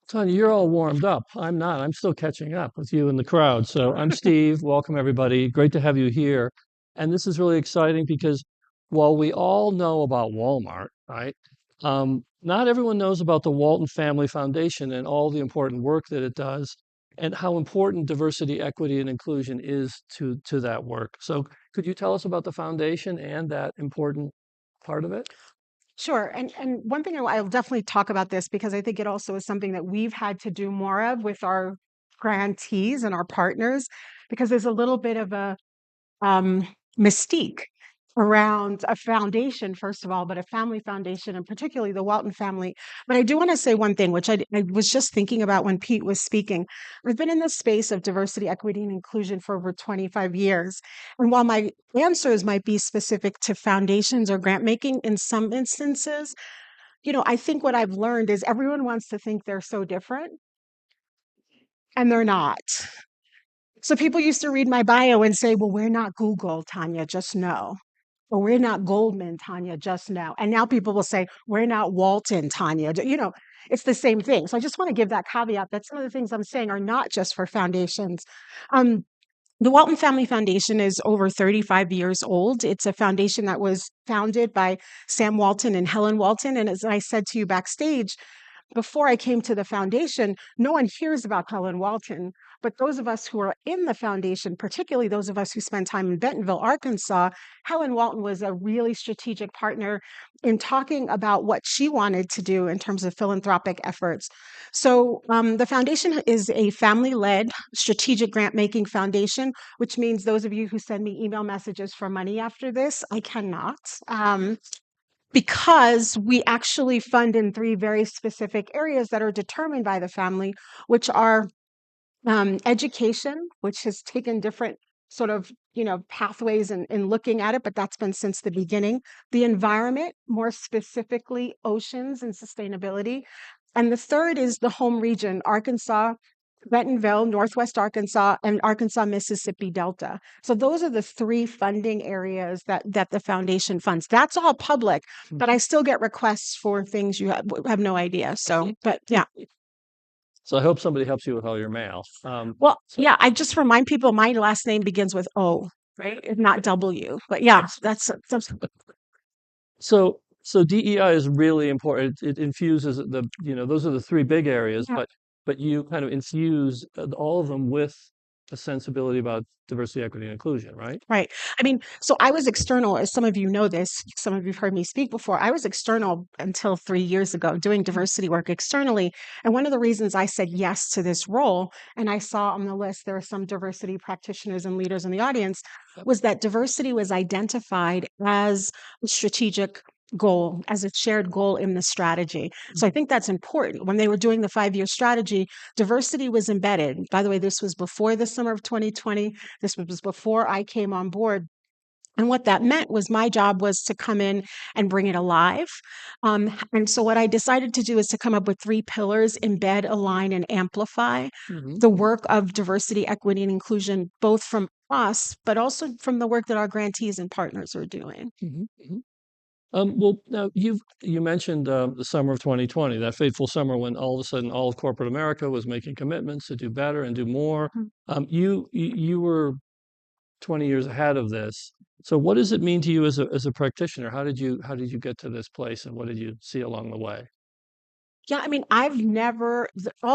Tanya, you're all warmed up. I'm not. I'm still catching up with you in the crowd. So I'm Steve. Welcome, everybody. Great to have you here. And this is really exciting because while we all know about Walmart, right, not everyone knows about the Walton Family Foundation and all the important work that it does and how important diversity, equity, and inclusion is to that work. So could you tell us about the foundation and that important part of it? Sure. And one thing I'll definitely talk about this because I think it also is something that we've had to do more of with our grantees and our partners, because there's a little bit of a um, mystique around a foundation, first of all, but a family foundation, and particularly the Walton family. But I do want to say one thing, which I was just thinking about when Pete was speaking. I've been in the space of diversity, equity, and inclusion for over 25 years. And while my answers might be specific to foundations or grant making in some instances, I think what I've learned is everyone wants to think they're so different, and they're not. So people used to read my bio and say, well, we're not Google, Tanya, just know. Or we're not Goldman, Tanya, just know. And now people will say, we're not Walton, Tanya. It's the same thing. So I just want to give that caveat that some of the things I'm saying are not just for foundations. Um, the Walton Family Foundation is over 35 years old. It's a foundation that was founded by Sam Walton and Helen Walton. And as I said to you backstage, before I came to the foundation, no one hears about Helen Walton. But those of us who are in the foundation, particularly those of us who spend time in Bentonville, Arkansas, Helen Walton was a really strategic partner in talking about what she wanted to do in terms of philanthropic efforts. So the foundation is a family led strategic grant making foundation, which means those of you who send me email messages for money after this, I cannot. Because we actually fund in three very specific areas that are determined by the family, which are education, which has taken different sort of pathways in looking at it, but that's been since the beginning. The environment, more specifically oceans and sustainability. And the third is the home region, Arkansas, Bentonville, Northwest Arkansas, and Arkansas, Mississippi Delta. So those are the three funding areas that the foundation funds. That's all public, but I still get requests for things you have no idea. So, but yeah. So I hope somebody helps you with all your mail. Well, So yeah, I just remind people my last name begins with O, right? It's not W. But yeah, that's so DEI is really important. It infuses those are the three big areas, yeah. but you kind of infuse all of them with a sensibility about diversity, equity, and inclusion, right? Right. I mean, so I was external, as some of you know this, some of you've heard me speak before. I was external until 3 years ago, doing diversity work externally. And one of the reasons I said yes to this role, and I saw on the list there are some diversity practitioners and leaders in the audience, was that diversity was identified as a strategic goal, as a shared goal in the strategy. So I think that's important. When they were doing the 5 year strategy, diversity was embedded. By the way, this was before the summer of 2020. This was before I came on board. And what that meant was my job was to come in and bring it alive. And so, what I decided to do is to come up with three pillars: embed, align, and amplify Hmm. the work of diversity, equity, and inclusion, both from us, but also from the work that our grantees and partners are doing. Hmm. Hmm. Well, now you mentioned the summer of 2020, that fateful summer when all of a sudden all of corporate America was making commitments to do better and do more. You were 20 years ahead of this. So what does it mean to you as a practitioner? How did you get to this place, and what did you see along the way? Yeah, I mean,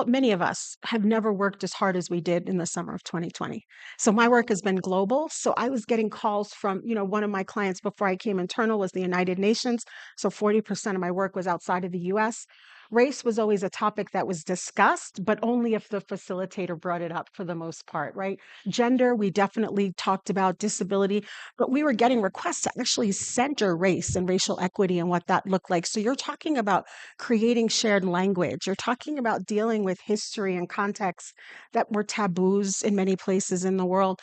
many of us have never worked as hard as we did in the summer of 2020. So my work has been global. So I was getting calls from, one of my clients before I came internal was the United Nations. So 40% of my work was outside of the US. Race was always a topic that was discussed, but only if the facilitator brought it up for the most part, right? Gender, we definitely talked about disability, but we were getting requests to actually center race and racial equity and what that looked like. So you're talking about creating shared language. You're talking about dealing with history and contexts that were taboos in many places in the world.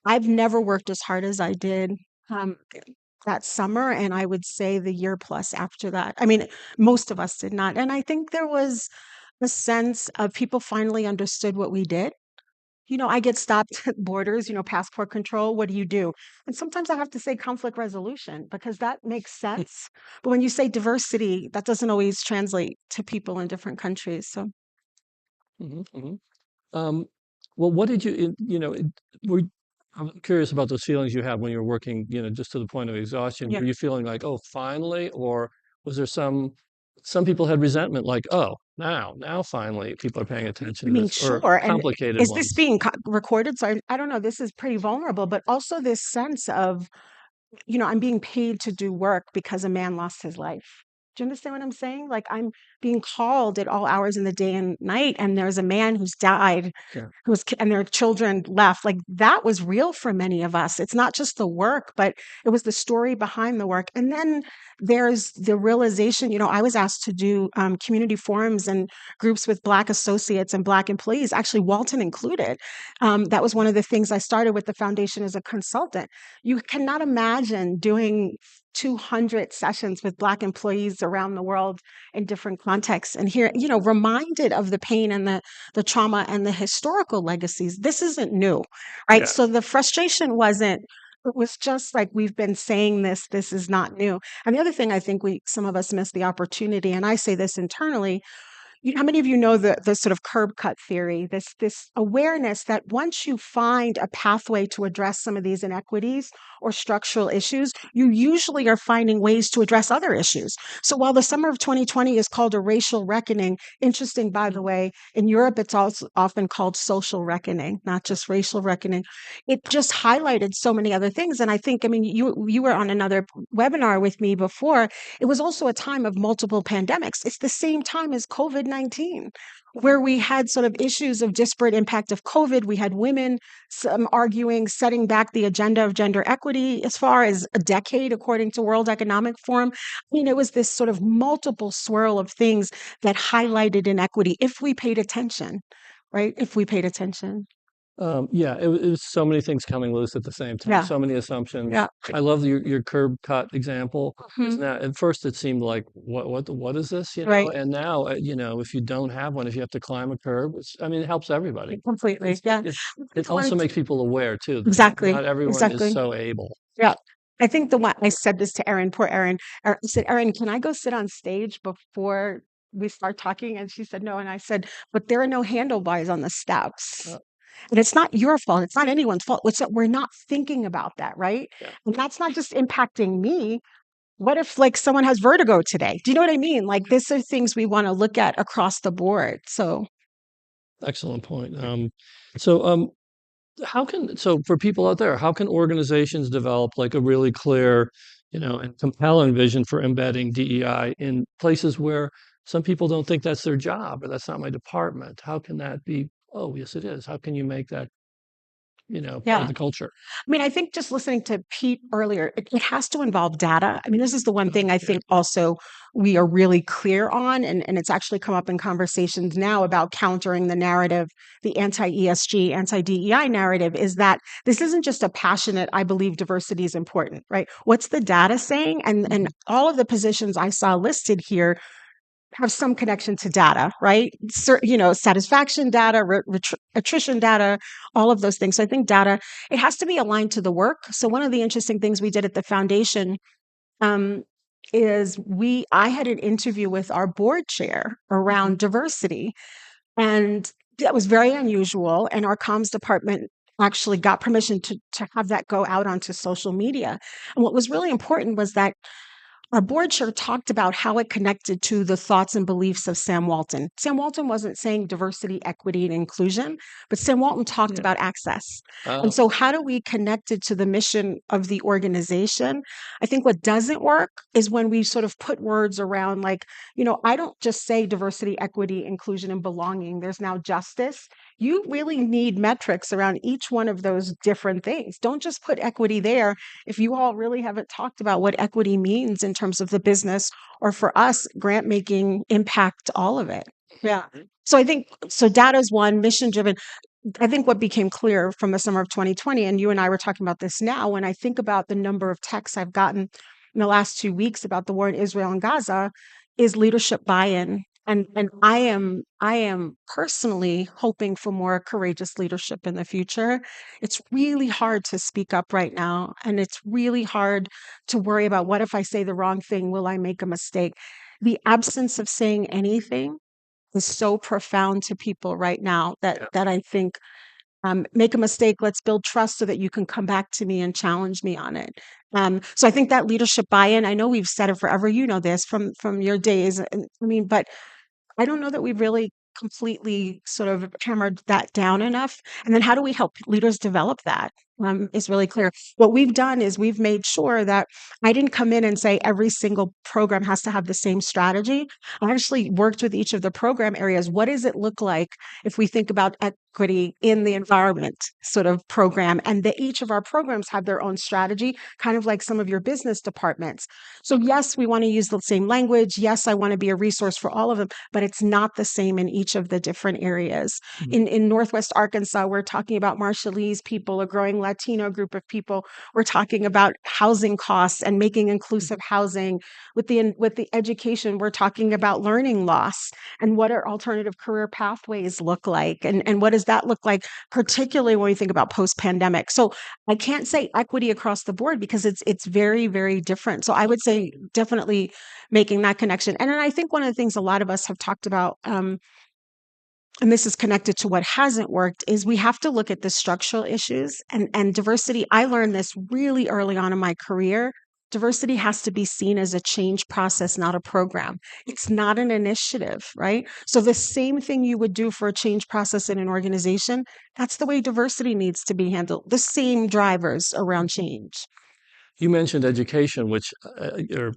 I've never worked as hard as I did um, that summer, and I would say the year plus after that. I mean, most of us did not. And I think there was a sense of people finally understood what we did. I get stopped at borders, passport control. What do you do? And sometimes I have to say conflict resolution because that makes sense. But when you say diversity, that doesn't always translate to people in different countries. So, Hmm. Um, well, what did were, I'm curious about those feelings you had when you were working, just to the point of exhaustion. Yeah. Were you feeling like, oh, finally, or was there some people had resentment, like, oh, now finally people are paying attention I to mean, this, or sure. And complicated is this ones? being recorded? So I don't know. This is pretty vulnerable, but also this sense of, I'm being paid to do work because a man lost his life. Do you understand what I'm saying? Like I'm being called at all hours in the day and night, and there's a man who's died Yeah, and their children left. Like that was real for many of us. It's not just the work, but it was the story behind the work. And then there's the realization, I was asked to do community forums and groups with Black associates and Black employees, actually Walton included. That was one of the things I started with the foundation as a consultant. You cannot imagine doing 200 sessions with Black employees around the world in different contexts and here, reminded of the pain and the trauma and the historical legacies. This isn't new, right? yeah. So the frustration wasn't, it was just like we've been saying this is not new. And the other thing I think some of us miss the opportunity, and I say this internally, how many of you know the sort of curb cut theory, this awareness that once you find a pathway to address some of these inequities or structural issues, you usually are finding ways to address other issues. So while the summer of 2020 is called a racial reckoning, interesting, by the way, in Europe, it's also often called social reckoning, not just racial reckoning. It just highlighted so many other things. And I think, I mean, you were on another webinar with me before. It was also a time of multiple pandemics. It's the same time as COVID-19, where we had sort of issues of disparate impact of COVID. We had women arguing, setting back the agenda of gender equity as far as a decade, according to World Economic Forum. I mean, it was this sort of multiple swirl of things that highlighted inequity if we paid attention, right? If we paid attention. Yeah, it was so many things coming loose at the same time, Yeah. so many assumptions. Yeah. I love your curb cut example. Isn't Mhm. that, at first it seemed like, what is this, Right. And now, if you don't have one, if you have to climb a curb, I mean, it helps everybody. Completely. It's Yeah. it It's it one. also makes people aware too that Exactly. not everyone is Exactly. so able. Yeah. I think the one I said this to Erin, poor Erin. I said, Erin, can I go sit on stage before we start talking? And she said, no. And I said, but there are no handlebars on the steps. Uh, And it's not your fault. It's not anyone's fault. It's that we're not thinking about that, right? yeah, And that's not just impacting me. What if like someone has vertigo today? Do you know what I mean? Like these are things we want to look at across the board. So excellent point. So so for people out there, how can organizations develop like a really clear, and compelling vision for embedding DEI in places where some people don't think that's their job or that's not my department? How can that be? Oh, yes, it is. How can you make that, part of yeah. the culture? I mean, I think just listening to Pete earlier, it has to involve data. I mean, this is the one thing I Yeah. think also we are really clear on, and it's actually come up in conversations now about countering the narrative, the anti ESG, anti DEI narrative, is that this isn't just a passionate, I believe diversity is important, right? What's the data saying? And Mhm. all of the positions I saw listed here have some connection to data, right? Satisfaction data, attrition data, all of those things. So I think data, it has to be aligned to the work. So one of the interesting things we did at the foundation um, is I had an interview with our board chair around diversity, and that was very unusual. And our comms department actually got permission to have that go out onto social media. And what was really important was that our board chair talked about how it connected to the thoughts and beliefs of Sam Walton. Sam Walton wasn't saying diversity, equity, and inclusion, but Sam Walton talked Yeah. about access. And Oh, so, how do we connect it to the mission of the organization? I think what doesn't work is when we sort of put words around, like, I don't just say diversity, equity, inclusion, and belonging. There's now justice. You really need metrics around each one of those different things. Don't just put equity there if you all really haven't talked about what equity means in terms of the business, or for us, grant making impact all of it. Yeah. So I think so data is one, mission driven. I think what became clear from the summer of 2020, and you and I were talking about this now, when I think about the number of texts I've gotten in the last 2 weeks about the war in Israel and Gaza, is leadership buy-in. And I am personally hoping for more courageous leadership in the future. It's really hard to speak up right now. And it's really hard to worry about, what if I say the wrong thing? Will I make a mistake? The absence of saying anything is so profound to people right now that Yeah. I think make a mistake, let's build trust so that you can come back to me and challenge me on it. So I think that leadership buy-in, I know we've said it forever, you know this from your days. And I mean, but I don't know that we've really completely sort of hammered that down enough. And then how do we help leaders develop that? Is really clear. What we've done is we've made sure that I didn't come in and say every single program has to have the same strategy. I actually worked with each of the program areas. What does it look like if we think about equity in the environment sort of program? And that each of our programs have their own strategy, kind of like some of your business departments. So yes, we want to use the same language. Yes, I want to be a resource for all of them, but it's not the same in each of the different areas. Mm. In Northwest Arkansas, we're talking about Marshallese people, a growing Latino group of people. We're talking about housing costs and making inclusive housing. With the education, we're talking about learning loss and what our alternative career pathways look like, and what does that look like, particularly when we think about post-pandemic. So I can't say equity across the board because it's very, very different. So I would say definitely making that connection. And then I think one of the things a lot of us have talked about, and this is connected to what hasn't worked, is we have to look at the structural issues and diversity. I learned this really early on in my career. Diversity has to be seen as a change process, not a program. It's not an initiative, right? So the same thing you would do for a change process in an organization, that's the way diversity needs to be handled. The same drivers around change. You mentioned education, which,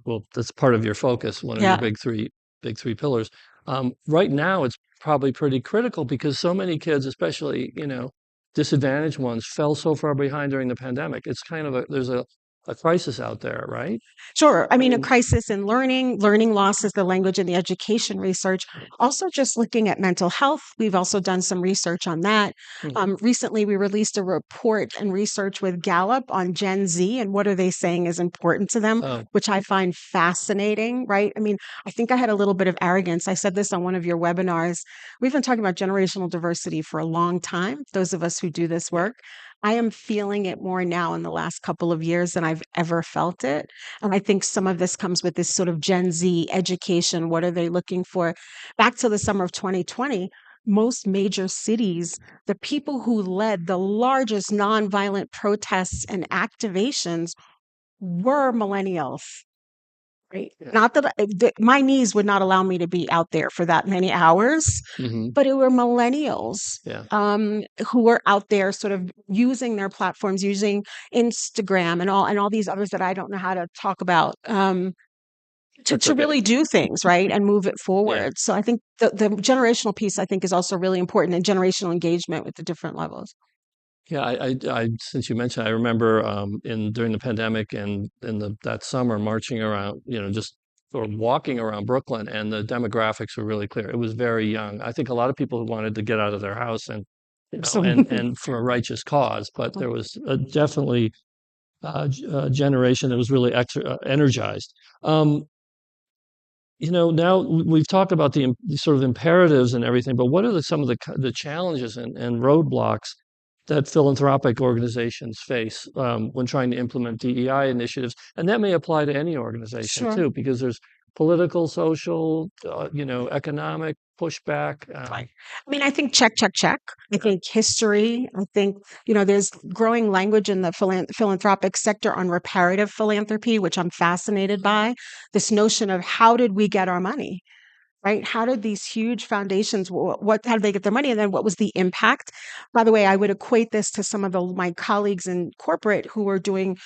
well, that's part of your focus, one of your Yeah. big three pillars. Right now, it's probably pretty critical because so many kids, especially, disadvantaged ones, fell so far behind during the pandemic. It's kind of there's a crisis out there, right? Sure. I I mean, a mean, crisis in learning loss is the language in the education research. Also, just looking at mental health, we've also done some research on that. hmm, Recently, we released a report and research with Gallup on Gen Z and what are they saying is important to them, oh, which I find fascinating, right? I mean, I think I had a little bit of arrogance. I said this on one of your webinars. We've been talking about generational diversity for a long time, those of us who do this yeah. work. I am feeling it more now in the last couple of years than I've ever felt it. And I think some of this comes with this sort of Gen Z education. What are they looking for? Back to the summer of 2020, most major cities, the people who led the largest nonviolent protests and activations were millennials. Right. Yeah. Not that my knees would not allow me to be out there for that many hours, Hmm. but it were millennials Yeah. who were out there sort of using their platforms, using Instagram and all these others that I don't know how to talk about, That's to okay. really do things right and move it Yeah. forward. So I think the generational piece I think is also really important, and generational engagement with the different levels. Yeah, since you mentioned, I remember in during the pandemic and in that summer marching around, just or walking around Brooklyn, and the demographics were really clear. It was very young. I think a lot of people who wanted to get out of their house and Absolutely. and for a righteous cause, but there was definitely a generation that was really energized. Um, now we've talked about the sort of imperatives and everything, but what are some of the challenges and roadblocks that philanthropic organizations face when trying to implement DEI initiatives? And that may apply to any organization Sure. too, because there's political, social, economic pushback. Right. I mean, I think check, check, check. I think history. I think, there's growing language in the philanthropic sector on reparative philanthropy, which I'm fascinated by. This notion of how did we get our money? Right? How did these huge foundations, how did they get their money? And then what was the impact? By the way, I would equate this to some of my colleagues in corporate who are doing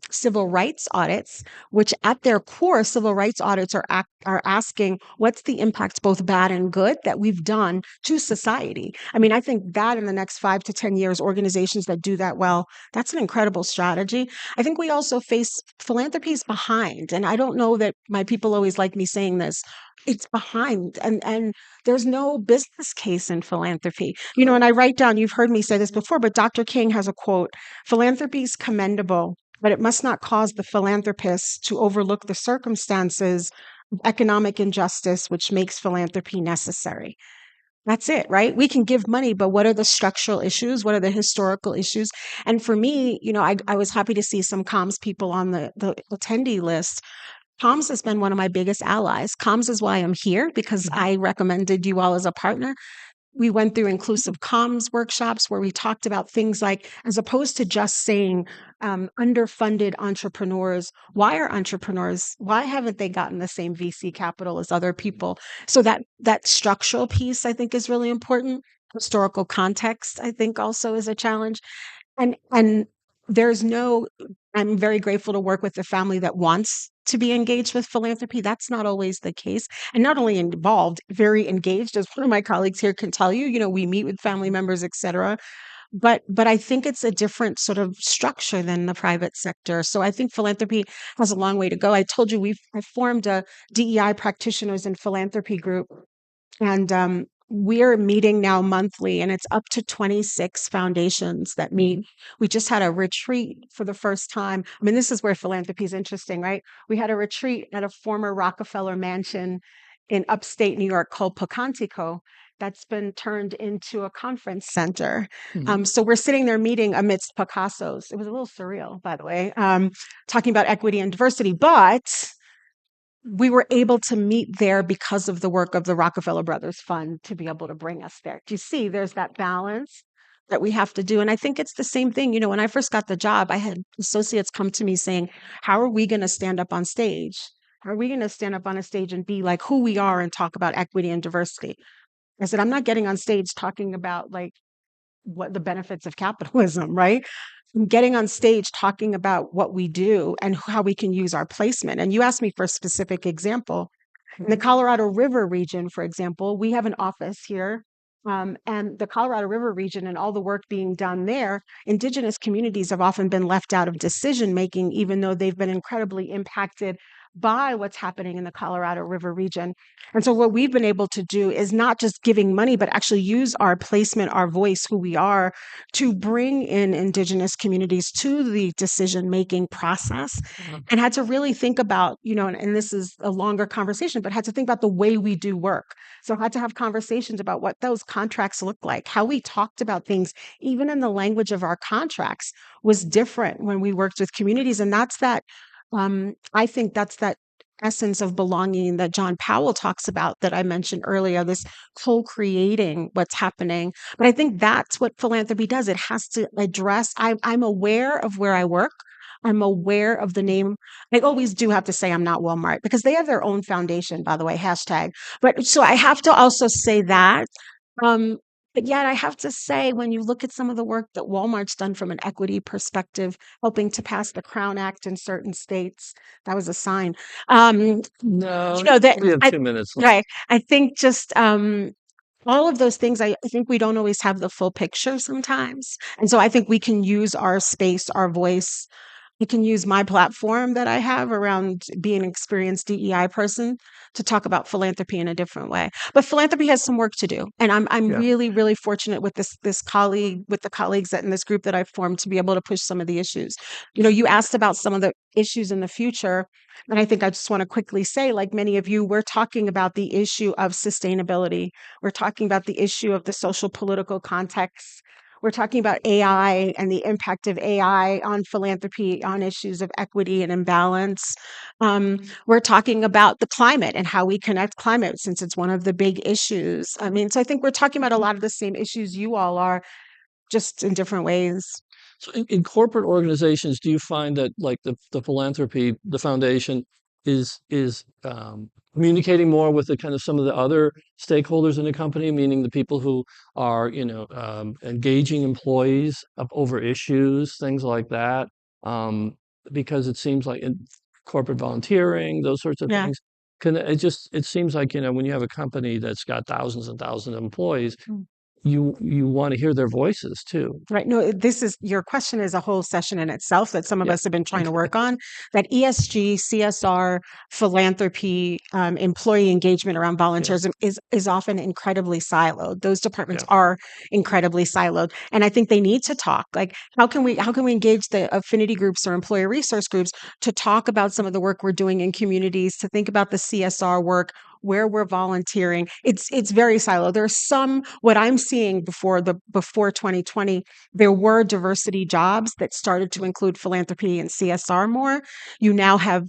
civil rights audits, which at their core, civil rights audits are asking what's the impact, both bad and good, that we've done to society. I mean, I think that in the next 5 to 10 years, organizations that do that well, that's an incredible strategy. I think we also face philanthropies behind. And I don't know that my people always like me saying this, it's behind, and there's no business case in philanthropy. And I write down, you've heard me say this before, but Dr. King has a quote: philanthropy is commendable, but it must not cause the philanthropist to overlook the circumstances of economic injustice which makes philanthropy necessary. That's it, right? We can give money, but what are the structural issues? What are the historical issues? And for me, I was happy to see some comms people on the attendee list. Comms has been one of my biggest allies. Comms is why I'm here because I recommended you all as a partner. We went through inclusive comms workshops where we talked about things like, as opposed to just saying underfunded entrepreneurs, why are entrepreneurs, why haven't they gotten the same VC capital as other people? So that structural piece I think is really important. Historical context I think also is a challenge. And there's no, I'm very grateful to work with a family that wants to be engaged with philanthropy. That's not always the case. And not only involved, very engaged, as one of my colleagues here can tell you, we meet with family members, et cetera. But I think it's a different sort of structure than the private sector. So I think philanthropy has a long way to go. I told you I formed a DEI practitioners and philanthropy group, and we're meeting now monthly, and it's up to 26 foundations that meet. We just had a retreat for the first time. I mean, this is where philanthropy is interesting, right? We had a retreat at a former Rockefeller mansion in upstate New York called Pocantico that's been turned into a conference center. Mhm. So we're sitting there meeting amidst Picassos. It was a little surreal, by the way, talking about equity and diversity, but we were able to meet there because of the work of the Rockefeller Brothers Fund to be able to bring us there. Do you see there's that balance that we have to do? And I think it's the same thing. When I first got the job, I had associates come to me saying, how are we going to stand up on stage? How are we going to stand up on a stage and be like who we are and talk about equity and diversity? I said, I'm not getting on stage talking about like what the benefits of capitalism, right? I'm getting on stage talking about what we do and how we can use our placement. And you asked me for a specific example. In the Colorado River region, for example, we have an office here. And the Colorado River region and all the work being done there, Indigenous communities have often been left out of decision making, even though they've been incredibly impacted by what's happening in the Colorado River region. And so, what we've been able to do is not just giving money, but actually use our placement, our voice, who we are, to bring in Indigenous communities to the decision making process, and had to really think about, and this is a longer conversation, but had to think about the way we do work. So I had to have conversations about what those contracts look like, how we talked about things, even in the language of our contracts was different when we worked with communities. And I think that's that essence of belonging that John Powell talks about that I mentioned earlier, this co-creating what's happening. But I think that's what philanthropy does. It has to address, I'm aware of where I work. I'm aware of the name. I always do have to say I'm not Walmart because they have their own foundation, by the way, hashtag. But so I have to also say that. Um, but yet I have to say, when you look at some of the work that Walmart's done from an equity perspective, helping to pass the Crown Act in certain states, that was a sign. No, That we have 2 minutes left. right. I think just all of those things, I think we don't always have the full picture sometimes. And so I think we can use our space, our voice. I can use my platform that I have around being an experienced DEI person to talk about philanthropy in a different way. But philanthropy has some work to do, and I'm Yeah. really really fortunate with this colleague, with the colleagues that in this group that I formed, to be able to push some of the issues. You asked about some of the issues in the future, and I think I just want to quickly say, like many of you, we're talking about the issue of sustainability. We're talking about the issue of the social political context. We're talking about AI and the impact of AI on philanthropy, on issues of equity and imbalance. We're talking about the climate and how we connect climate, since it's one of the big issues. I mean, so I think we're talking about a lot of the same issues you all are, just in different ways. So in corporate organizations, do you find that like the philanthropy, the foundation is communicating more with the kind of some of the other stakeholders in the company, meaning the people who are, engaging employees over issues, things like that? Um, because it seems like in corporate volunteering, those sorts of Yeah. things, it seems like, when you have a company that's got thousands and thousands of employees, you want to hear their voices too. Right. No, this is your question is a whole session in itself that some of Yeah. us have been trying to work on. That ESG, CSR, philanthropy, employee engagement around Yeah. volunteerism is often incredibly siloed. Those departments Yeah. are incredibly siloed, and I think they need to talk. Like, how can we engage the affinity groups or employer resource groups to talk about some of the work we're doing in communities, to think about the CSR work, where we're volunteering. It's very siloed. There's some, what I'm seeing before 2020, there were diversity jobs that started to include philanthropy and CSR more. You now have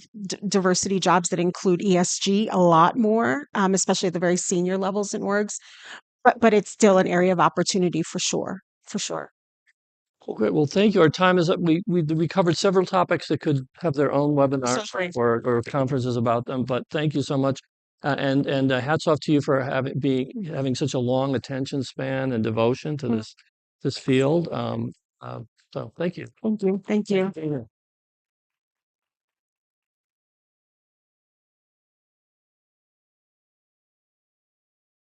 diversity jobs that include ESG a lot more, especially at the very senior levels in orgs. But it's still an area of opportunity for sure, for sure. Okay, well, thank you. Our time is up. We covered several topics that could have their own webinars Certainly. or conferences about them, but thank you so much. And hats off to you for having such a long attention span and devotion to this field. So thank you. Thank you. Thank you. Thank you.